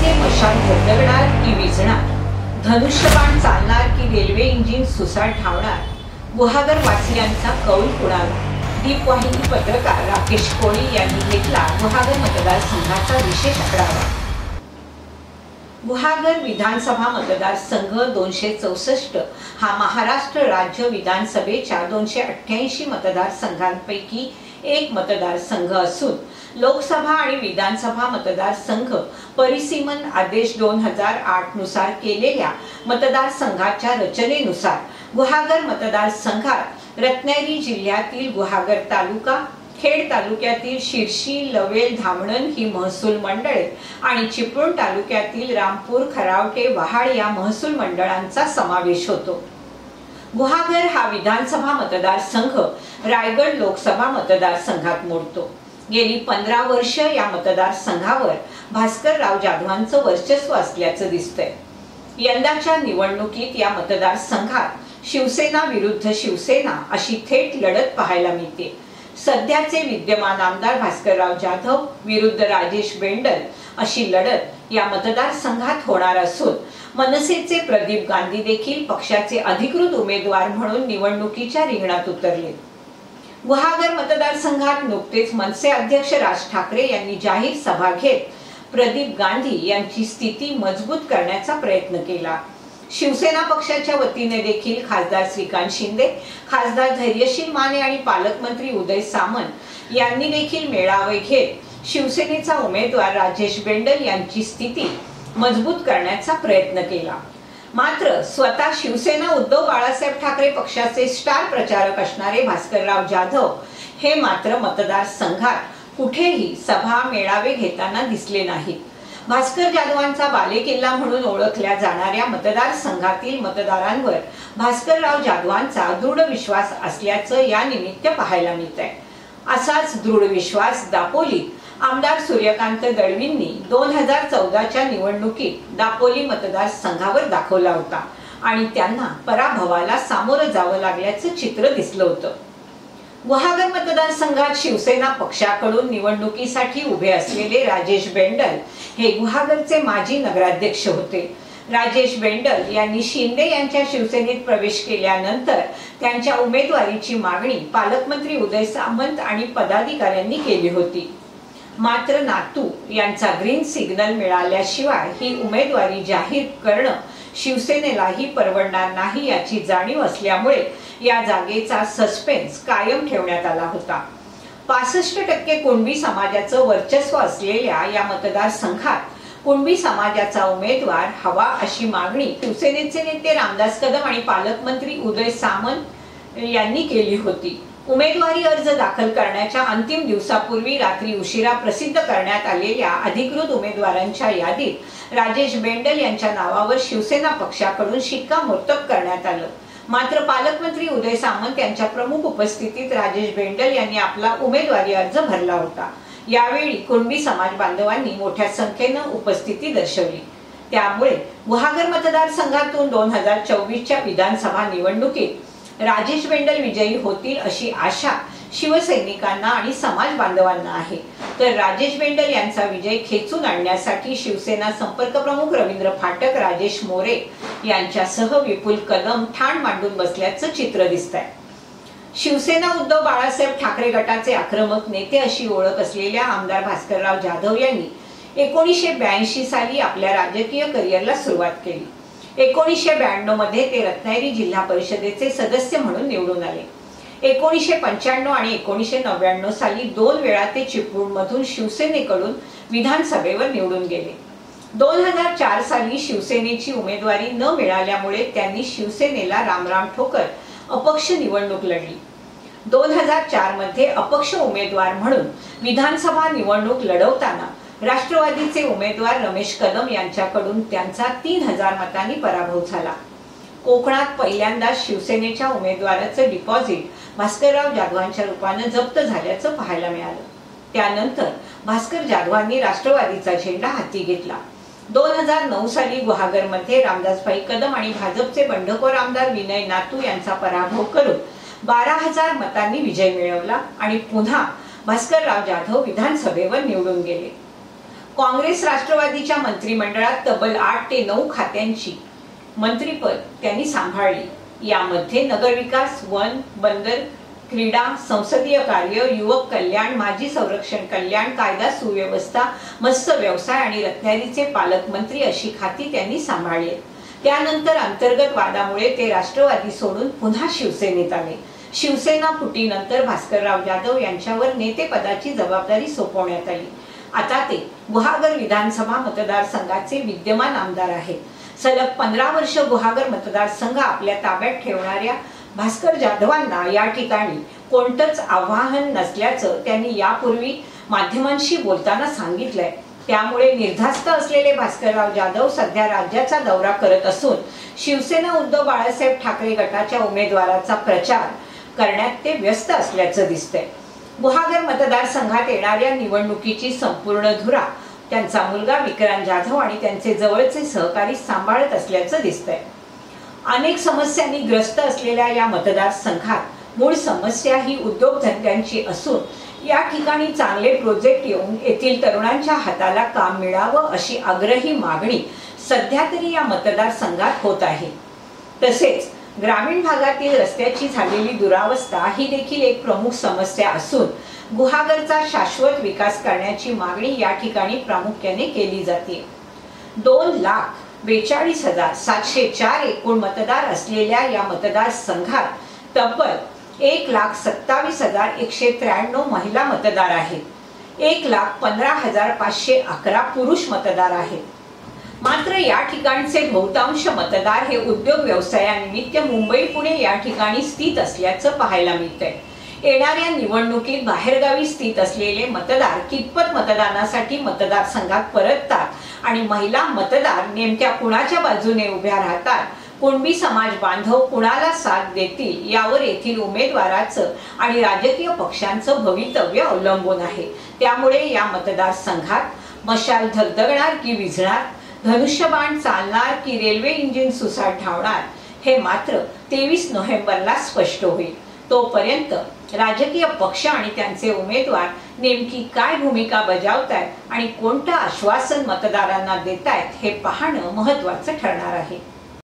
ते मशाल झगडणार की विझणार, धनुष्यबाण चालणार की रेल्वे इंजिन सुसाट धावणार, गुहागर वासियांचा कौल कुणाला? दीपवाहिनी पत्रकार राकेश कोळी यांनी घेतला गुहागर मतदारसंघाचा विशेष आढावा। गुहागर विधानसभा मतदारसंघ 264 हा महाराष्ट्र राज्य विधानसभेच्या 288 मतदारसंघांपैकी एक मतदारसंघ असून लोकसभा आणि विधानसभा मतदारसंघ परिसीमन आदेश 2008 नुसार केलेल्या मतदारसंघाच्या रचनेनुसार गुहागर मतदारसंघात रत्नागिरी जिल्ह्यातील गुहागर तालुका, खेड तालुक्यातील शिरशी, लवेल, धामणन ही महसूल मंडळे आणि चिपळूण तालुक्यातील रामपूर, खरावटे, वहाड या महसूल मंडळांचा समावेश होतो। गुहागर हा विधानसभा मतदारसंघ रायगड लोकसभा मतदारसंघात मोडतो। गेली 15 वर्ष या मतदारसंघावर भास्करराव जाधवांचं वर्चस्व असल्याचं दिसतंय। यंदाच्या निवडणुकीत या मतदारसंघात शिवसेना विरुद्ध शिवसेना अशी थेट लढत पाहायला मिळते। सध्याचे विद्यमान आमदार भास्करराव जाधव विरुद्ध राजेश बेंडल अशी लढत या मतदारसंघात होणार असून मनसेचे प्रदीप गांधी देखील पक्षाचे अधिकृत उमेदवार म्हणून निवडणुकीच्या रिंगणात उतरले। गुहागर मतदारसंघात नुकतेच मनसे अध्यक्ष राज ठाकरे यांनी जाहीर सभा घेत प्रदीप गांधी यांची स्थिती मजबूत करण्याचा प्रयत्न केला। शिवसेना पक्षाच्या वतीने देखील खासदार श्रीकांत शिंदे, खासदार धैर्यशील माने आणि पालकमंत्री उदय सामंत यांनी देखील मेळावे घेत शिवसेनेचा उमेदवार राजेश बेंडल यांची स्थिती मजबूत करण्याचा प्रयत्न केला। मात्र स्वतः शिवसेना उद्धव बाळासाहेब ठाकरे पक्षाचे स्टार प्रचारक असणारे भास्करराव जाधव हे मात्र मतदारसंघात कुठेही सभा मेळावे घेताना दिसले नाहीत। भास्कर जाधवांचा बालेकिल्ला म्हणून ओळखल्या जाणाऱ्या मतदारसंघातील मतदारांवर भास्करराव जाधवांचा दृढ विश्वास असल्याचं या निमित्त पाहायला मिळतंय। असाच दृढ विश्वास दापोलीत आमदार सूर्यकांत दळवींनी 2014च्या निवडणुकीत दापोली मतदारसंघावर दाखवला होता आणि त्यांना पराभवाला सामोरं जावं लागल्याचं चित्र दिसलं होतं। गुहागर मतदारसंघात शिवसेना पक्षाकडून निवडणुकीसाठी उभे असलेले राजेश बेंडल हे गुहागरचे माजी नगराध्यक्ष होते। राजेश बेंडल यांनी शिंदे यांच्या शिवसेनेत प्रवेश केल्यानंतर त्यांच्या उमेदवारीची मागणी पालकमंत्री उदय सामंत आणि पदाधिकाऱ्यांनी केली होती। मात्र नातू यांचा ग्रीन सिग्नल मिळाल्याशिवाय ही उमेदवारी जाहीर करणं शिवसेनेलाही परवडणार नाही याची जाणीव असल्यामुळे या जागेचा सस्पेन्स कायम ठेवण्यात आला होता। 65% कुणबी समाजाचं वर्चस्व असलेल्या या मतदारसंघात कुणबी समाजाचा उमेदवार हवा अशी मागणी शिवसेनेचे नेते रामदास कदम आणि पालकमंत्री उदय सामंत यांनी केली होती। उमेदवारी अर्ज दाखल करण्याच्या अंतिम दिवसापूर्वी रात्री उशिरा प्रसिद्ध करण्यात आलेल्या अधिकृत उमेदवारांच्या यादीत राजेश बेंडल यांच्या नावावर शिवसेना पक्षाकडून शिक्कामोर्तब करण्यात आलं। मात्र पालकमंत्री उदय सामंत यांच्या प्रमुख उपस्थितीत राजेश बेंडल यांनी आपला उमेदवारी अर्ज भरला होता। यावेळी कुणबी समाज बांधवांनी मोठ्या संख्येनं उपस्थिती दर्शवली। त्यामुळे गुहागर मतदारसंघातून 2024च्या विधानसभा निवडणुकीत राजेश बेंडल विजयी होतील अशी आशा शिवसैनिकांना आणि समाज बांधवांना आहे। तर राजेश बेंडल यांचा विजय खेचून आणण्यासाठी शिवसेना संपर्क प्रमुख रवींद्र फाटक, राजेश मोरे यांच्यासह विपुल कदम ठाण मांडून बसल्याचं चित्र दिसतंय। शिवसेना उद्धव बाळासाहेब ठाकरे गटाचे आक्रमक नेते अशी ओळख असलेल्या आमदार भास्करराव जाधव यांनी 1982 साली आपल्या राजकीय करिअरला सुरुवात केली। 1992 मध्ये ते रत्नागिरी जिल्हा परिषदेचे सदस्य म्हणून निवडून आले। 1995 आणि 1999 साली 2 वेळा ते चिपळूण मधून शिवसेनेकडून विधानसभेवर निवडून गेले। 2004 साली शिवसेनेची उमेदवारी न मिळाल्यामुळे त्यांनी शिवसेनेला रामराम ठोकत अपक्ष निवडणूक लढली। 2004 मध्ये अपक्ष उमेदवार म्हणून विधानसभा निवडणूक लढवताना राष्ट्रवादीचे उमेदवार रमेश कदम यांच्याकडून त्यांचा 3000 मतांनी पराभव झाला। कोकणात पहिल्यांदा शिवसेनेच्या उमेदवाराचं डिपॉझिट भास्करराव जाधवांच्या रूपाने जप्त झाल्याचं पाहायला मिळालं। त्यानंतर भास्कर जाधवांनी राष्ट्रवादीचा झेंडा हाती घेतला। 2009 साली गुहागरमध्ये रामदासभाई कदम आणि भाजपचे बंडखोर आमदार विनय नातू यांचा पराभव करून 12000 मतांनी विजय मिळवला आणि पुन्हा भास्करराव जाधव विधानसभेवर निवडून गेले। काँग्रेस राष्ट्रवादीच्या मंत्रिमंडळात तब्बल 8 ते 9 खात्यांची मंत्रिपद त्यांनी सांभाळली। यामध्ये नगरविकास, वन, बंदर, क्रीडा, संसदीय कार्य, युवक कल्याण, माजी संरक्षण कल्याण, कायदा सुव्यवस्था, मत्स्य व्यवसाय आणि रत्नागिरीचे पालकमंत्री अशी खाती त्यांनी सांभाळली। त्यानंतर अंतर्गत वादामुळे ते राष्ट्रवादी सोडून पुन्हा शिवसेनेत आले। शिवसेना फुटीनंतर भास्करराव जाधव यांच्यावर नेतेपदाची जबाबदारी सोपवण्यात आली। आता ते गुहागर विधानसभा मतदारसंघाचे विद्यमान आमदार आहेत। सलग 15 वर्ष गुहागर मतदारसंघ आपल्या ताब्यात ठेवणाऱ्या भास्कर जाधवांना या ठिकाणी कोणतंच आव्हान नसल्याचं त्यांनी यापूर्वी माध्यमांशी बोलताना सांगितलंय। त्यामुळे निर्धास्त असलेले भास्करराव जाधव सध्या राज्याचा दौरा करत असून शिवसेना उद्धव बाळासाहेब ठाकरे गटाच्या उमेदवाराचा प्रचार करण्यात ते व्यस्त असल्याचं दिसतंय। गुहागर मतदारसंघात येणाऱ्या निवडणुकीची संपूर्ण धुरा त्यांचा मुलगा विक्रांत जाधव आणि त्यांचे जवळचे सहकारी सांभाळत असल्याचं दिसतंय। अनेक समस्यांनी ग्रस्त असलेल्या या मतदारसंघात मूळ समस्या ही उद्योगधंद्यांची असून या ठिकाणी चांगले प्रोजेक्ट येऊन येथील तरुणांच्या हाताला काम मिळावं अशी आग्रही मागणी सध्या तरी या मतदारसंघात होत आहे। तसेच ग्रामीण भागातील रस्त्याची झालेली दुरावस्था ही देखील एक प्रमुख समस्या असून गुहागरचा शाश्वत विकास करण्याची मागणी या ठिकाणी प्रामुख्याने केली जाते। 2,42,704 एकूण मतदार असलेल्या या मतदारसंघात तब्बल 1,27,193 महिला मतदार आहेत। 1,15,511 पुरुष मतदार आहेत। मात्र या ठिकाणचे बहुतांश मतदार हे उद्योग व्यवसायानिमित्त मुंबई पुणे या ठिकाणी स्थित असल्याचं पाहायला मिळतंय। येणाऱ्या निवडणुकीत बाहेरगावी स्थित असलेले मतदार कितपत मतदानासाठी मतदारसंघात परततात आणि महिला मतदार नेमक्या कुणाच्या बाजूने उभ्या राहतात, कुणबी समाज बांधव कुणाला साथ देतील यावर येथील उमेदवाराचं आणि राजकीय पक्षांचं भवितव्य अवलंबून आहे। त्यामुळे या मतदारसंघात मशाल धगधगणार की विझणार, धनुष्यबाण चालणार की रेल्वे इंजिन सुसाट धावणार हे मात्र 23 नोव्हेंबरला स्पष्ट होईल। तोपर्यंत राजकीय पक्ष आणि त्यांचे उमेदवार नेमकी काय भूमिका बजावतायत आणि कोणतं आश्वासन मतदारांना देतायत हे पाहणं महत्त्वाचं ठरणार आहे।